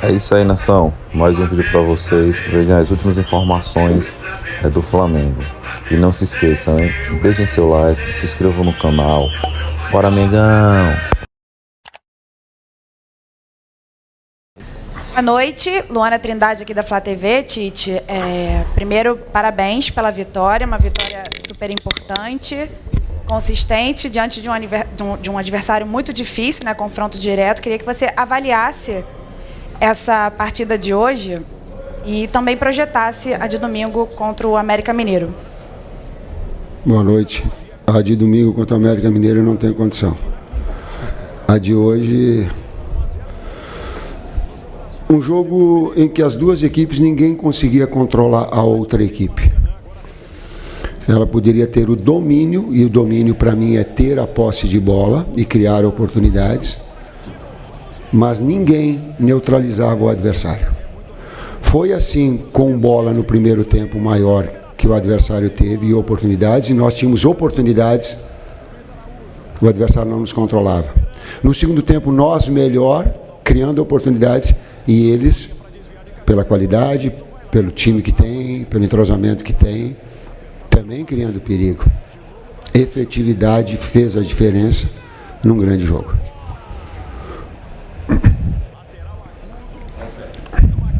É isso aí, nação. Mais um vídeo para vocês. Vejam as últimas informações do Flamengo. E não se esqueçam, hein? Deixem seu like, se inscrevam no canal. Bora, Mengão! Boa noite, Luana Trindade aqui da Flá TV. Tite, primeiro, parabéns pela vitória, uma vitória super importante, consistente, diante de um adversário muito difícil, né, confronto direto. Queria que você avaliasse essa partida de hoje e também projetasse a de domingo contra o América Mineiro. Boa noite. A de domingo contra o América Mineiro eu não tenho condição. A de hoje... um jogo em que as duas equipes ninguém conseguia controlar a outra equipe. Ela poderia ter o domínio, e o domínio para mim é ter a posse de bola e criar oportunidades, mas ninguém neutralizava o adversário. Foi assim com bola no primeiro tempo maior que o adversário teve e oportunidades, e nós tínhamos oportunidades, o adversário não nos controlava. No segundo tempo nós melhor, criando oportunidades, e eles, pela qualidade, pelo time que tem, pelo entrosamento que tem, também criando perigo. Efetividade fez a diferença num grande jogo.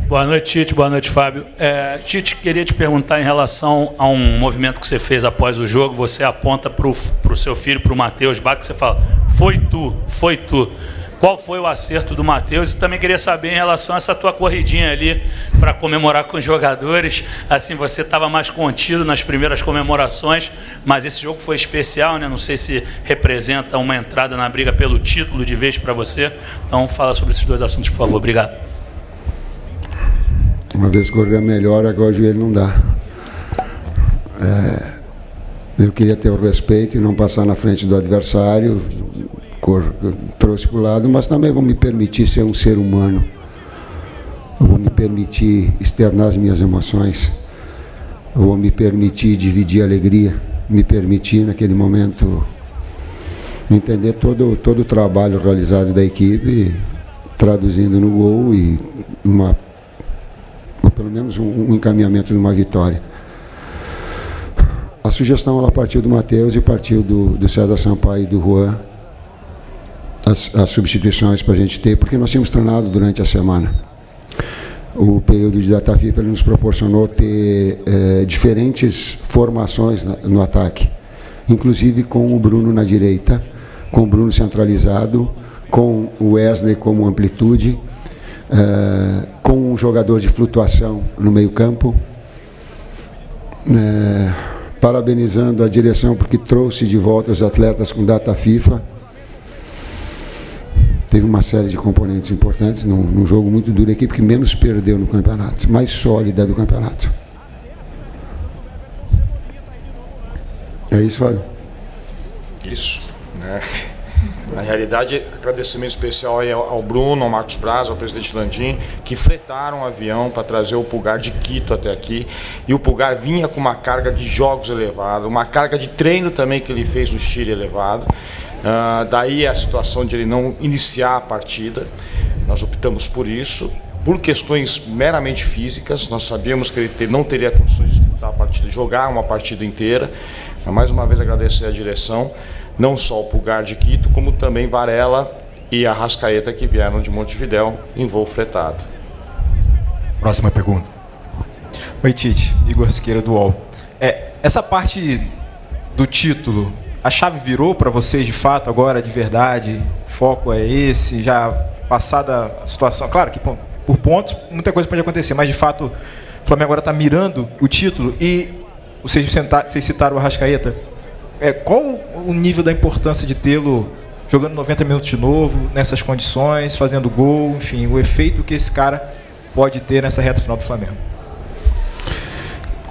Boa noite, Tite. Boa noite, Fábio. Tite, queria te perguntar em relação a um movimento que você fez após o jogo. Você aponta para o seu filho, para o Matheus Bach, que você fala, foi tu, foi tu. Qual foi o acerto do Matheus? E também queria saber em relação a essa tua corridinha ali para comemorar com os jogadores. Assim, você estava mais contido nas primeiras comemorações, mas esse jogo foi especial, né? Não sei se representa uma entrada na briga pelo título de vez para você. Então, fala sobre esses dois assuntos, por favor. Obrigado. Uma vez correr melhor, agora o joelho não dá. Eu queria ter o respeito e não passar na frente do adversário. Trouxe para o lado, mas também vou me permitir ser um ser humano. Vou me permitir externar as minhas emoções. Vou me permitir dividir a alegria. Me permitir, naquele momento, entender todo o trabalho realizado da equipe, traduzindo no gol e pelo menos um encaminhamento de uma vitória. A sugestão ela partiu do Matheus e partiu do César Sampaio e do Juan. As substituições para a gente ter, porque nós tínhamos treinado durante a semana. O período de data FIFA ele nos proporcionou ter diferentes formações no ataque, inclusive com o Bruno na direita, com o Bruno centralizado, com o Wesley como amplitude, com um jogador de flutuação no meio-campo, parabenizando a direção porque trouxe de volta os atletas com data FIFA. Teve uma série de componentes importantes num jogo muito duro, a equipe que menos perdeu no campeonato, mais sólida do campeonato. É isso, Fábio? Isso, né? Na realidade, agradecimento especial aí ao Bruno, ao Marcos Braz, ao presidente Landim, que fretaram o avião para trazer o Pulgar de Quito até aqui. E o Pulgar vinha com uma carga de jogos elevada, uma carga de treino também que ele fez no Chile elevado. Daí a situação de ele não iniciar a partida. Nós optamos por isso, por questões meramente físicas. Nós sabíamos que ele não teria condições de disputar a partida, jogar uma partida inteira. Mas, mais uma vez, agradecer a direção, não só o Pulgar de Quito, como também Varela e a Arrascaeta, que vieram de Montevidéu em voo fretado. Próxima pergunta. Oi, Tite. Igor Siqueira, do UOL. Essa parte do título, a chave virou para vocês de fato agora, de verdade? O foco é esse? Já passada a situação? Claro que por pontos muita coisa pode acontecer, mas de fato o Flamengo agora está mirando o título. E vocês citaram o Arrascaeta. Qual o nível da importância de tê-lo jogando 90 minutos de novo, nessas condições, fazendo gol, enfim, o efeito que esse cara pode ter nessa reta final do Flamengo?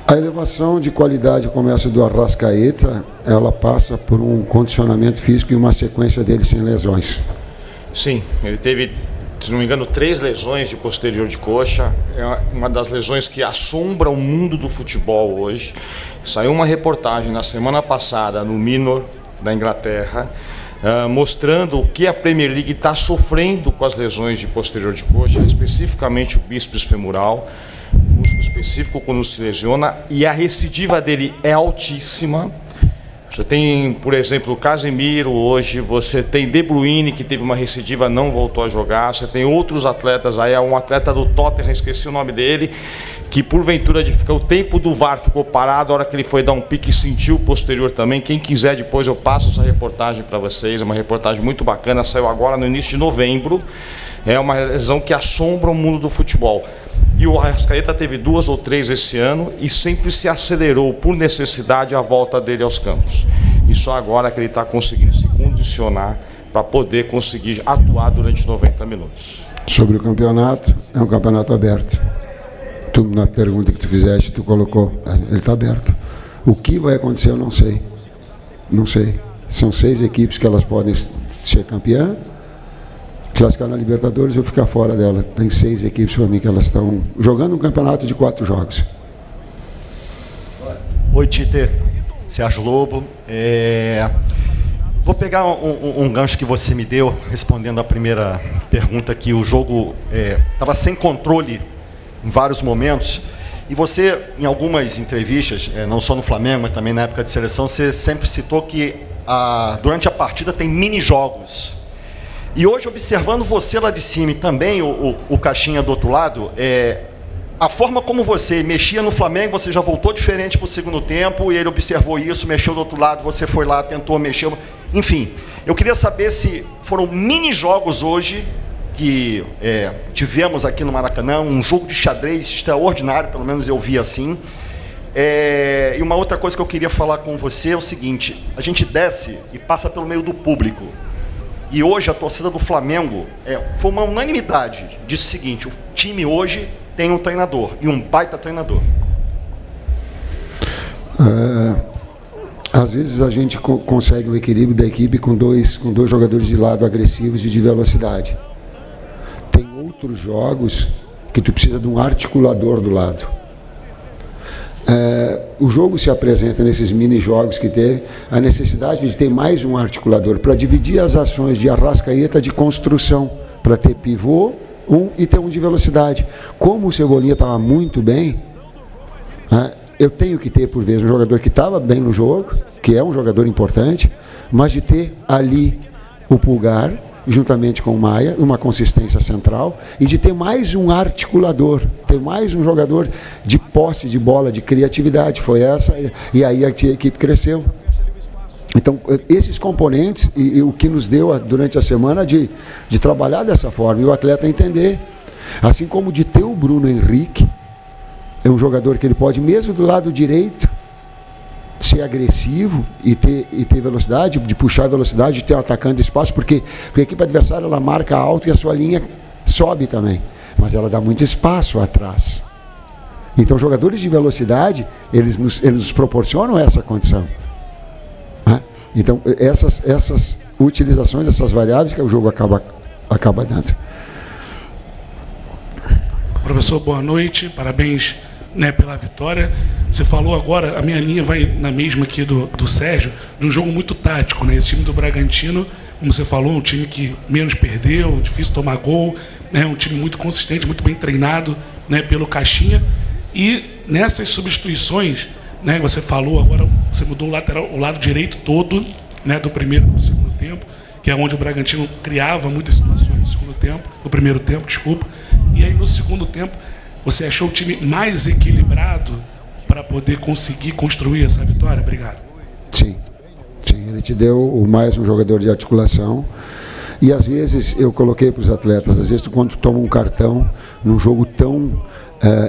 A elevação de qualidade começa do Arrascaeta, ela passa por um condicionamento físico e uma sequência dele sem lesões. Sim, ele teve, se não me engano, 3 lesões de posterior de coxa. É uma das lesões que assombra o mundo do futebol hoje. Saiu uma reportagem na semana passada no Minor, da Inglaterra, mostrando o que a Premier League está sofrendo com as lesões de posterior de coxa, especificamente o bíceps femoral, músculo específico quando se lesiona, e a recidiva dele é altíssima. Você tem, por exemplo, o Casemiro hoje, você tem De Bruyne, que teve uma recidiva, não voltou a jogar, você tem outros atletas aí, um atleta do Tottenham, esqueci o nome dele, que porventura o tempo do VAR ficou parado, a hora que ele foi dar um pique sentiu o posterior também. Quem quiser depois eu passo essa reportagem para vocês, é uma reportagem muito bacana, saiu agora no início de novembro, é uma lesão que assombra o mundo do futebol. E o Arrascaeta teve 2 ou 3 esse ano e sempre se acelerou por necessidade a volta dele aos campos. E só agora que ele está conseguindo se condicionar para poder conseguir atuar durante 90 minutos. Sobre o campeonato, é um campeonato aberto. Tu, na pergunta que tu fizeste, tu colocou, ele está aberto. O que vai acontecer eu não sei. Não sei. São 6 equipes que elas podem ser campeã, classificar na Libertadores ou ficar fora dela. Tem 6 equipes para mim que elas estão jogando um campeonato de 4 jogos. Oi, Tite. Sérgio Lobo. Vou pegar um gancho que você me deu, respondendo a primeira pergunta, que o jogo estava sem controle em vários momentos. E você, em algumas entrevistas, não só no Flamengo, mas também na época de seleção, você sempre citou que durante a partida tem mini-jogos. E hoje, observando você lá de cima e também o Caixinha do outro lado, a forma como você mexia no Flamengo, você já voltou diferente para o segundo tempo, e ele observou isso, mexeu do outro lado, você foi lá, tentou mexer. Enfim, eu queria saber se foram mini-jogos hoje que tivemos aqui no Maracanã, um jogo de xadrez extraordinário, pelo menos eu vi assim. E uma outra coisa que eu queria falar com você é o seguinte: a gente desce e passa pelo meio do público. E hoje a torcida do Flamengo foi uma unanimidade. Disse o seguinte: o time hoje tem um treinador, e um baita treinador. Às vezes a gente consegue o equilíbrio da equipe com dois jogadores de lado agressivos e de velocidade. Tem outros jogos que tu precisa de um articulador do lado. O jogo se apresenta nesses mini-jogos que teve, a necessidade de ter mais um articulador para dividir as ações de Arrascaeta de construção, para ter pivô, e ter um de velocidade. Como o Cebolinha estava muito bem, eu tenho que ter, por vezes, um jogador que estava bem no jogo, que é um jogador importante, mas de ter ali o Pulgar, juntamente com o Maia, uma consistência central, e de ter mais um articulador, ter mais um jogador de posse de bola, de criatividade. Foi essa, e aí a equipe cresceu. Então, esses componentes, e o que nos deu durante a semana de trabalhar dessa forma, e o atleta entender, assim como de ter o Bruno Henrique, é um jogador que ele pode, mesmo do lado direito, ser agressivo e ter velocidade, de puxar a velocidade, de ter um atacante de espaço, porque a equipe adversária ela marca alto e a sua linha sobe também, mas ela dá muito espaço atrás. Então, jogadores de velocidade, eles nos proporcionam essa condição. Então, essas utilizações, essas variáveis que o jogo acaba dando. Professor, boa noite, parabéns, pela vitória. Você falou agora, a minha linha vai na mesma aqui do Sérgio, de um jogo muito tático, Esse time do Bragantino, como você falou, um time que menos perdeu, difícil tomar gol, um time muito consistente, muito bem treinado, pelo Caixinha. E nessas substituições, você falou agora, você mudou o lado direito todo, do primeiro para o segundo tempo, que é onde o Bragantino criava muitas situações no primeiro tempo, desculpa. E aí no segundo tempo, você achou o time mais equilibrado para poder conseguir construir essa vitória? Obrigado. Sim, ele te deu mais um jogador de articulação. E às vezes eu coloquei para os atletas, às vezes quando tu toma um cartão num jogo tão,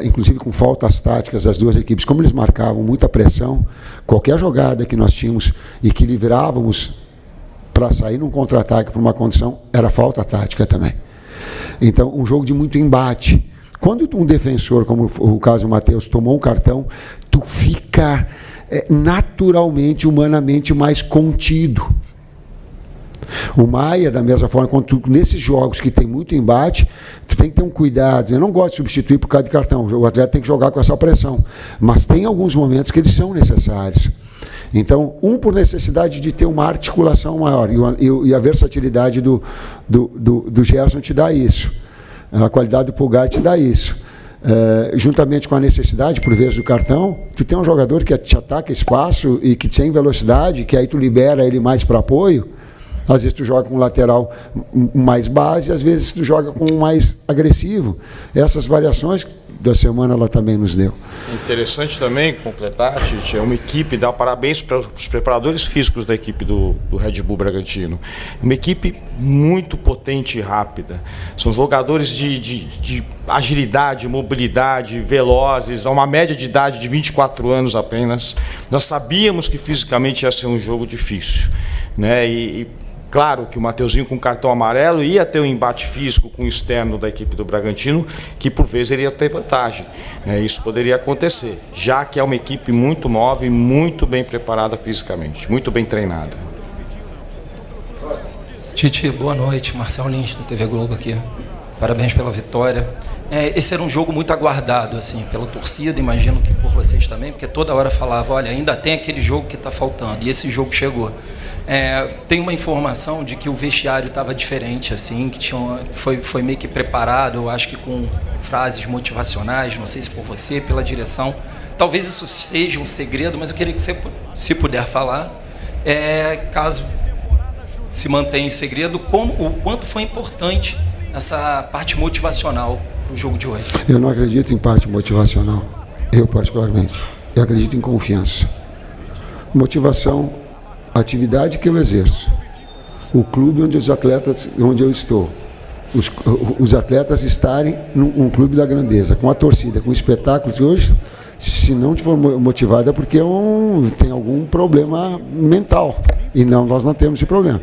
inclusive com faltas táticas das duas equipes, como eles marcavam muita pressão, qualquer jogada que nós tínhamos e que livrávamos para sair num contra-ataque para uma condição, era falta tática também. Então, um jogo de muito embate. Quando um defensor, como o caso do Matheus, tomou um cartão, tu fica naturalmente, humanamente mais contido. O Maia, da mesma forma, nesses jogos que tem muito embate, tu tem que ter um cuidado. Eu não gosto de substituir por causa de cartão, o atleta tem que jogar com essa pressão, mas tem alguns momentos que eles são necessários. Então, por necessidade de ter uma articulação maior, e a versatilidade do Gerson te dá isso, a qualidade do Pulgar te dá isso. Juntamente com a necessidade, por vezes, do cartão, tu tem um jogador que te ataca espaço e que tem velocidade, que aí tu libera ele mais para apoio. Às vezes tu joga com um lateral mais base, às vezes tu joga com um mais agressivo. Essas variações da semana ela também nos deu. Interessante também completar, Tite, é uma equipe, dá parabéns para os preparadores físicos da equipe do Red Bull Bragantino. Uma equipe muito potente e rápida. São jogadores de agilidade, mobilidade, velozes, a uma média de idade de 24 anos apenas. Nós sabíamos que fisicamente ia ser um jogo difícil, né? Claro que o Mateuzinho com cartão amarelo ia ter um embate físico com o externo da equipe do Bragantino, que por vezes iria ter vantagem. Isso poderia acontecer, já que é uma equipe muito nova e muito bem preparada fisicamente, muito bem treinada. Tite, boa noite. Marcelo Lins, do TV Globo aqui. Parabéns pela vitória. Esse era um jogo muito aguardado, assim, pela torcida, imagino que por vocês também, porque toda hora falava, olha, ainda tem aquele jogo que está faltando, e esse jogo chegou. Tem uma informação de que o vestiário estava diferente, assim, que foi meio que preparado, eu acho que com frases motivacionais, não sei se por você, pela direção. Talvez isso seja um segredo, mas eu queria que você, se puder falar, caso se mantenha em segredo, o quanto foi importante essa parte motivacional para o jogo de hoje. Eu não acredito em parte motivacional, eu particularmente. Eu acredito em confiança. Motivação, a atividade que eu exerço, o clube onde eu estou, os atletas estarem num clube da grandeza, com a torcida, com o espetáculo que hoje, se não for motivado é porque tem algum problema mental, e nós não temos esse problema.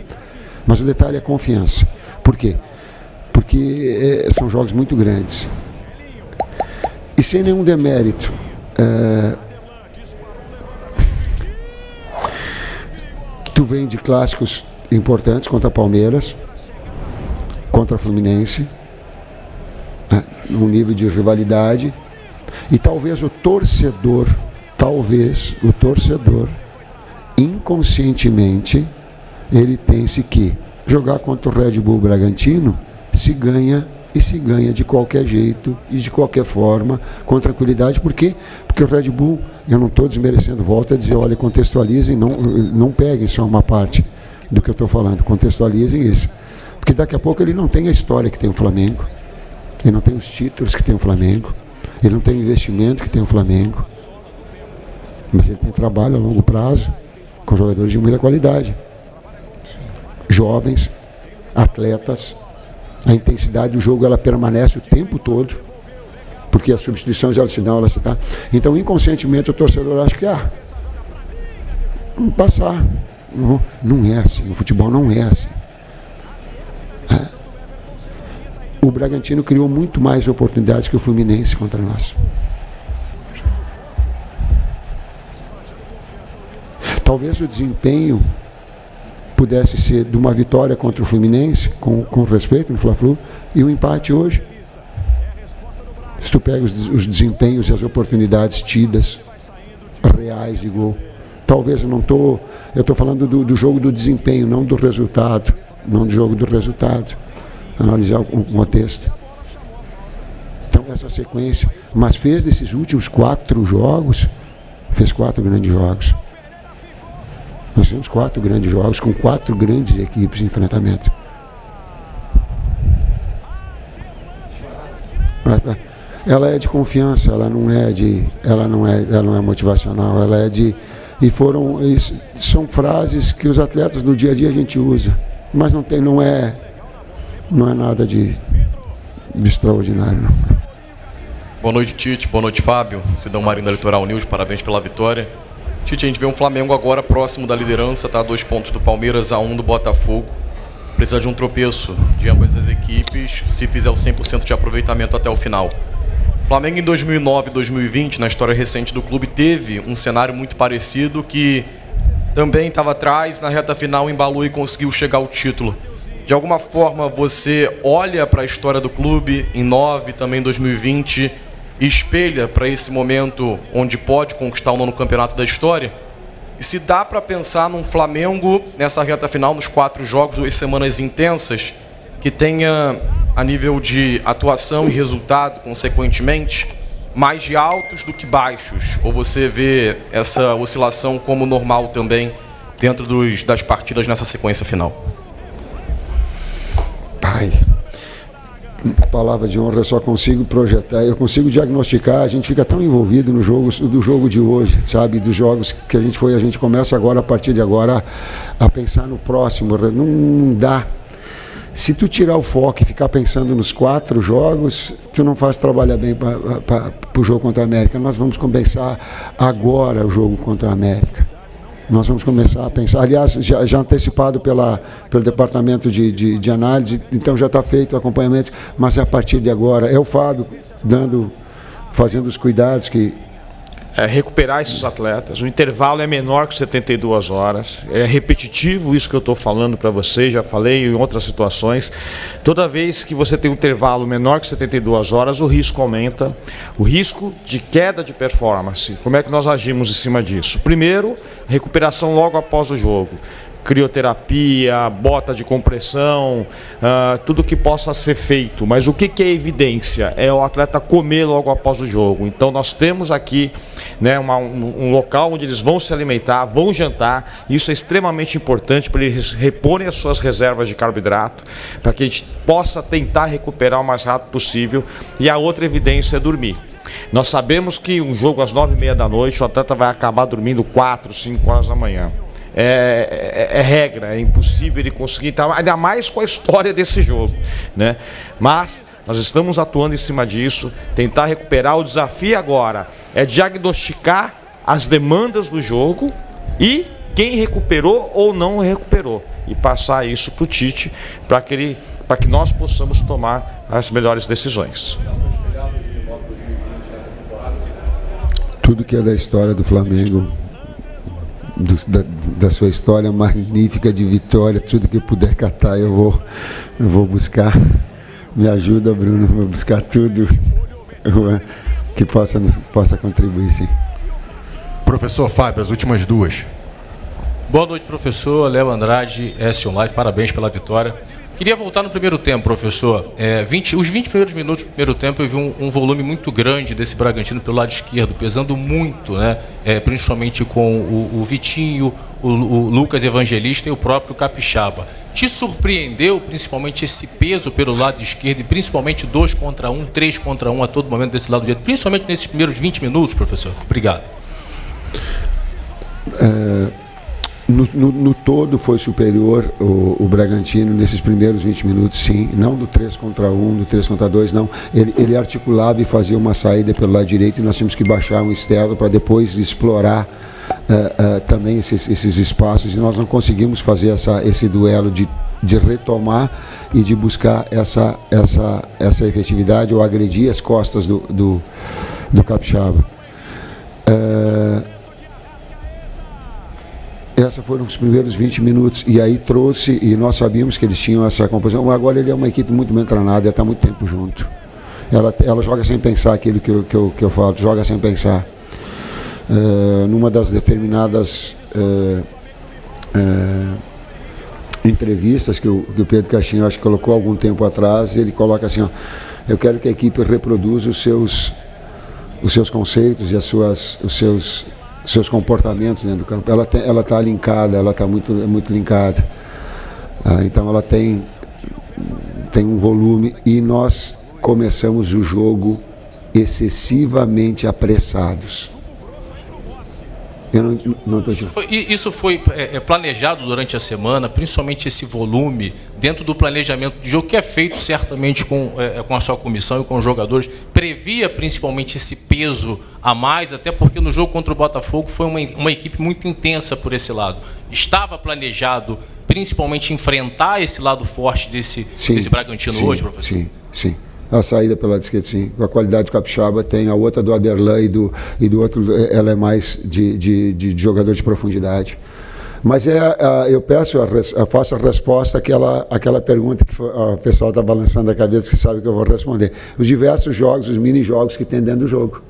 Mas o detalhe é a confiança. Por quê? Porque são jogos muito grandes. E sem nenhum demérito, tu vem de clássicos importantes contra Palmeiras, contra Fluminense, num nível de rivalidade, e talvez o torcedor, inconscientemente, ele pense que jogar contra o Red Bull Bragantino se ganha de qualquer jeito e de qualquer forma, com tranquilidade. Por quê? Porque o Red Bull, eu não estou desmerecendo, volto a dizer, olha, contextualizem, não peguem só uma parte do que eu estou falando, contextualizem isso. Porque daqui a pouco ele não tem a história que tem o Flamengo, ele não tem os títulos que tem o Flamengo, ele não tem o investimento que tem o Flamengo, mas ele tem trabalho a longo prazo, com jogadores de muita qualidade, jovens, atletas. A intensidade do jogo ela permanece o tempo todo, porque as substituições elas se dão. Então, inconscientemente, o torcedor acha que vamos passar. Não é assim, o futebol não é assim. O Bragantino criou muito mais oportunidades que o Fluminense contra nós. Talvez o desempenho pudesse ser de uma vitória contra o Fluminense, com respeito no Fla-Flu, e o empate hoje. Se tu pega os desempenhos e as oportunidades tidas, reais de gol. Talvez eu estou falando do jogo do desempenho, não do resultado, não do jogo do resultado. Analisar o contexto. Então essa sequência, mas fez desses últimos 4 jogos, fez 4 grandes jogos. Nós temos 4 grandes jogos com 4 grandes equipes de enfrentamento. Ela é de confiança, ela não é motivacional, ela é de são frases que os atletas do dia a dia a gente usa, mas não é nada de extraordinário, não. Boa noite, Tite. Boa noite, Fábio. Sidão Marinho da Litoral News, parabéns pela vitória. Tite, a gente vê um Flamengo agora próximo da liderança, tá a 2 pontos do Palmeiras, a 1 do Botafogo. Precisa de um tropeço de ambas as equipes, se fizer o 100% de aproveitamento até o final. Flamengo em 2009 e 2020, na história recente do clube, teve um cenário muito parecido, que também estava atrás, na reta final embalou e conseguiu chegar ao título. De alguma forma você olha para a história do clube em 9, também em 2020, e espelha para esse momento onde pode conquistar o 9º campeonato da história? E se dá para pensar num Flamengo nessa reta final, nos 4 jogos, 2 semanas intensas, que tenha, a nível de atuação e resultado, consequentemente, mais de altos do que baixos? Ou você vê essa oscilação como normal também dentro das partidas nessa sequência final? Pai, palavra de honra, eu só consigo projetar, eu consigo diagnosticar, a gente fica tão envolvido no jogo, do jogo de hoje, sabe, dos jogos que a gente começa agora, a partir de agora, a pensar no próximo, não dá. Se tu tirar o foco e ficar pensando nos 4 jogos, tu não faz trabalhar bem para o jogo contra a América. Nós vamos começar agora o jogo contra a América. Nós vamos começar a pensar, aliás, já antecipado pelo departamento de análise, então já está feito o acompanhamento, mas é a partir de agora. É o Fábio fazendo os cuidados que... recuperar esses atletas. O intervalo é menor que 72 horas. É repetitivo isso que eu estou falando para vocês, já falei em outras situações. Toda vez que você tem um intervalo menor que 72 horas, o risco aumenta. O risco de queda de performance. Como é que nós agimos em cima disso? Primeiro, recuperação logo após o jogo. Crioterapia, bota de compressão, tudo que possa ser feito. Mas o que é evidência? É o atleta comer logo após o jogo. Então nós temos aqui, né, um local onde eles vão se alimentar, vão jantar. Isso é extremamente importante para eles reporem as suas reservas de carboidrato, para que a gente possa tentar recuperar o mais rápido possível. E a outra evidência é dormir. Nós sabemos que um jogo às 9h30 da noite, o atleta vai acabar dormindo 4, 5 horas da manhã. É regra, é impossível ele conseguir, ainda mais com a história desse jogo, né? Mas nós estamos atuando em cima disso, tentar recuperar. O desafio agora é diagnosticar as demandas do jogo e quem recuperou ou não recuperou, e passar isso para o Tite, para que nós possamos tomar as melhores decisões. Tudo que é da história do Flamengo, da sua história magnífica de vitória, tudo que eu puder catar, eu vou buscar. Me ajuda, Bruno, vou buscar tudo que possa contribuir, sim. Professor Fábio, as últimas 2. Boa noite, professor. Léo Andrade, S1 Live, parabéns pela vitória. Queria voltar no primeiro tempo, professor. Os 20 primeiros minutos do primeiro tempo eu vi um volume muito grande desse Bragantino pelo lado esquerdo, pesando muito, né? Principalmente com o Vitinho, o Lucas Evangelista e o próprio Capixaba. Te surpreendeu principalmente esse peso pelo lado esquerdo e principalmente 2 contra 1, 3 contra 1 a todo momento desse lado direito, principalmente nesses primeiros 20 minutos, professor? Obrigado. No todo foi superior o Bragantino nesses primeiros 20 minutos, sim. Não do 3 contra 1, do 3 contra 2, não. Ele articulava e fazia uma saída pelo lado direito e nós tínhamos que baixar um externo para depois explorar também esses espaços, e nós não conseguimos fazer esse duelo de retomar e de buscar essa efetividade ou agredir as costas do Capixaba. Esses foram os primeiros 20 minutos, e aí trouxe, e nós sabíamos que eles tinham essa composição. Agora ele é uma equipe muito bem treinada, ela está muito tempo junto. Ela joga sem pensar aquilo que eu falo, joga sem pensar. Numa das determinadas entrevistas que o Pedro Caixinha, acho que colocou algum tempo atrás, ele coloca assim, ó, eu quero que a equipe reproduza os seus conceitos e os seus comportamentos dentro do campo. Ela está linkada, ela está muito linkada. Então ela tem um volume, e nós começamos o jogo excessivamente apressados. Isso foi planejado durante a semana, principalmente esse volume, dentro do planejamento de jogo, que é feito certamente com a sua comissão e com os jogadores. Previa principalmente esse peso a mais, até porque no jogo contra o Botafogo foi uma equipe muito intensa por esse lado. Estava planejado principalmente enfrentar esse lado forte desse Bragantino hoje, professor? Sim. A saída pela esquerda, sim. A qualidade do Capixaba tem, a outra do Aderlan e do outro, ela é mais de jogador de profundidade. Mas eu faço a resposta àquela pergunta que o pessoal está balançando a cabeça, que sabe que eu vou responder. Os diversos jogos, os mini-jogos que tem dentro do jogo.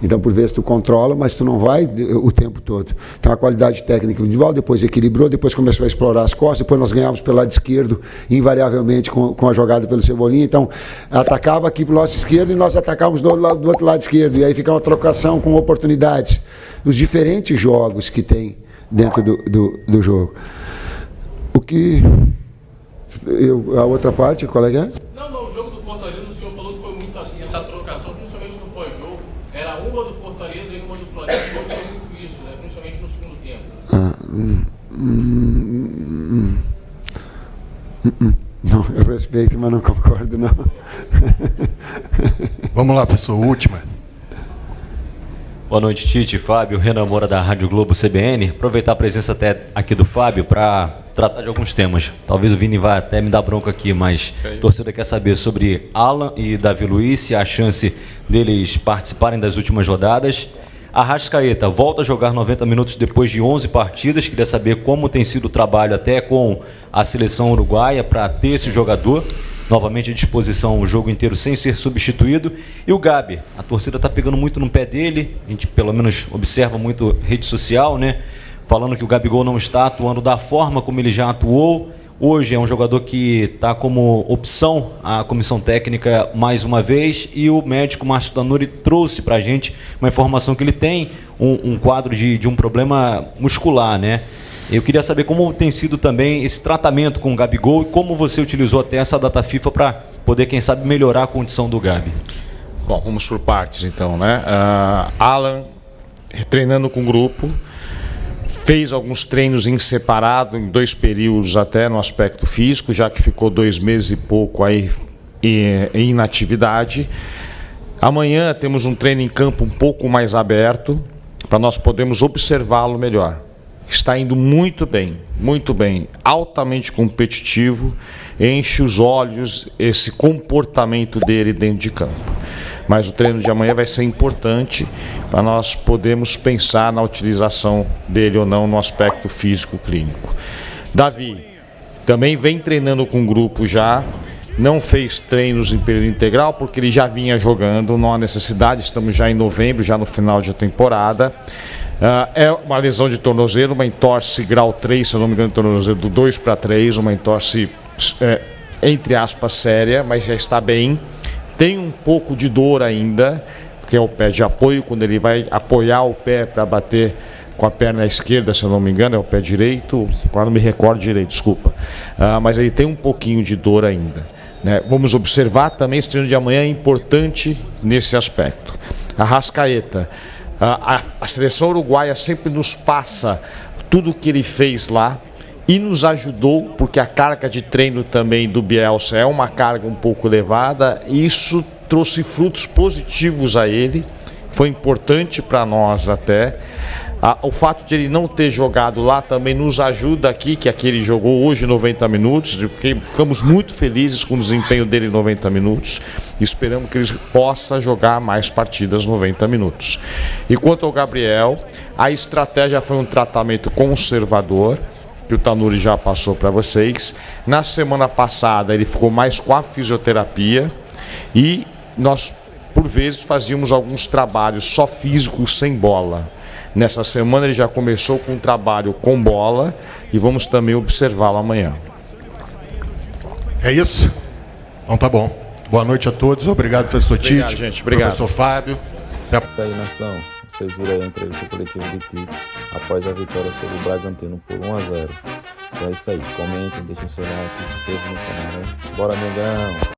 Então, por vezes, tu controla, mas tu não vai o tempo todo. Então, a qualidade técnica individual, depois equilibrou, depois começou a explorar as costas, depois nós ganhávamos pelo lado esquerdo, invariavelmente, com a jogada pelo Cebolinha. Então, atacava aqui pelo nosso esquerdo e nós atacávamos do outro lado esquerdo. E aí fica uma trocação com oportunidades. Os diferentes jogos que tem dentro do jogo. O que... a outra parte, qual é que é? Não, o jogo do Fortaleza, o senhor falou que foi muito assim, essa trocação, principalmente no pós-jogo, era uma do Fortaleza e uma do Flamengo, hoje foi muito isso, né? Principalmente no segundo tempo. Não, eu respeito, mas não concordo, não. Vamos lá, pessoal, última. Boa noite, Tite, Fábio, Renan Moura da Rádio Globo CBN. Aproveitar a presença até aqui do Fábio para tratar de alguns temas. Talvez o Vini vá até me dar bronca aqui, mas a torcida quer saber sobre Alan e Davi Luiz, se há chance deles participarem das últimas rodadas. Arrascaeta volta a jogar 90 minutos depois de 11 partidas. Queria saber como tem sido o trabalho até com a seleção uruguaia para ter esse jogador novamente à disposição o jogo inteiro sem ser substituído. E o Gabi, a torcida está pegando muito no pé dele, a gente pelo menos observa muito rede social, né? Falando que o Gabigol não está atuando da forma como ele já atuou. Hoje é um jogador que está como opção à comissão técnica mais uma vez, e o médico Márcio Tanuri trouxe para a gente uma informação que ele tem um quadro de um problema muscular, né? Eu queria saber como tem sido também esse tratamento com o Gabigol e como você utilizou até essa data FIFA para poder, quem sabe, melhorar a condição do Gabi. Bom, vamos por partes então, né? Alan treinando com o grupo, fez alguns treinos em separado, em 2 períodos até no aspecto físico, já que ficou 2 meses e pouco aí em inatividade. Amanhã temos um treino em campo um pouco mais aberto, para nós podermos observá-lo melhor. Está indo muito bem, altamente competitivo, enche os olhos esse comportamento dele dentro de campo. Mas o treino de amanhã vai ser importante para nós podermos pensar na utilização dele ou não no aspecto físico clínico. Davi também vem treinando com o grupo já, não fez treinos em período integral porque ele já vinha jogando, não há necessidade, estamos já em novembro, já no final de temporada. É uma lesão de tornozelo, uma entorse grau 3, se eu não me engano, de tornozelo do 2 para 3, uma entorse, entre aspas, séria, mas já está bem. Tem um pouco de dor ainda, porque é o pé de apoio, quando ele vai apoiar o pé para bater com a perna esquerda, se eu não me engano, é o pé direito, agora não me recordo direito, desculpa. Mas ele tem um pouquinho de dor ainda, né? Vamos observar também, esse treino de amanhã é importante nesse aspecto. Arrascaeta. A seleção uruguaia sempre nos passa tudo o que ele fez lá e nos ajudou, porque a carga de treino também do Bielsa é uma carga um pouco elevada, e isso trouxe frutos positivos a ele, foi importante para nós até. O fato de ele não ter jogado lá também nos ajuda aqui, que ele jogou hoje 90 minutos. Ficamos muito felizes com o desempenho dele em 90 minutos. Esperamos que ele possa jogar mais partidas 90 minutos. E quanto ao Gabriel, a estratégia foi um tratamento conservador, que o Tanuri já passou para vocês. Na semana passada ele ficou mais com a fisioterapia e nós, por vezes, fazíamos alguns trabalhos só físicos sem bola. Nessa semana ele já começou com um trabalho com bola e vamos também observá-lo amanhã. É isso? Então tá bom. Boa noite a todos. Obrigado, professor Tite. Gente. Obrigado. Professor Fábio. Isso aí, nação. Vocês viram aí a entrevista coletiva de Tite após a vitória sobre o Bragantino por 1-0. Então é isso aí. Comentem, deixem seu like, se inscrevam no canal. Bora, Mengão!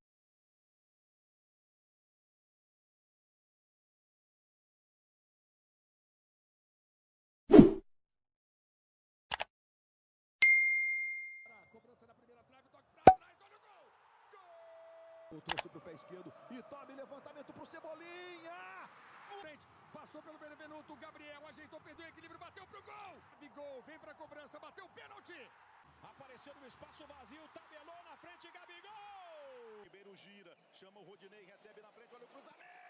Trouxe pro pé esquerdo e tome levantamento pro Cebolinha. Passou pelo Benevenuto, Gabriel ajeitou, perdeu o equilíbrio, bateu pro gol. Gabigol vem pra cobrança, bateu o pênalti. Apareceu no espaço vazio, tabelou na frente, Gabigol. Ribeiro gira, chama o Rodinei, recebe na frente, olha o cruzamento.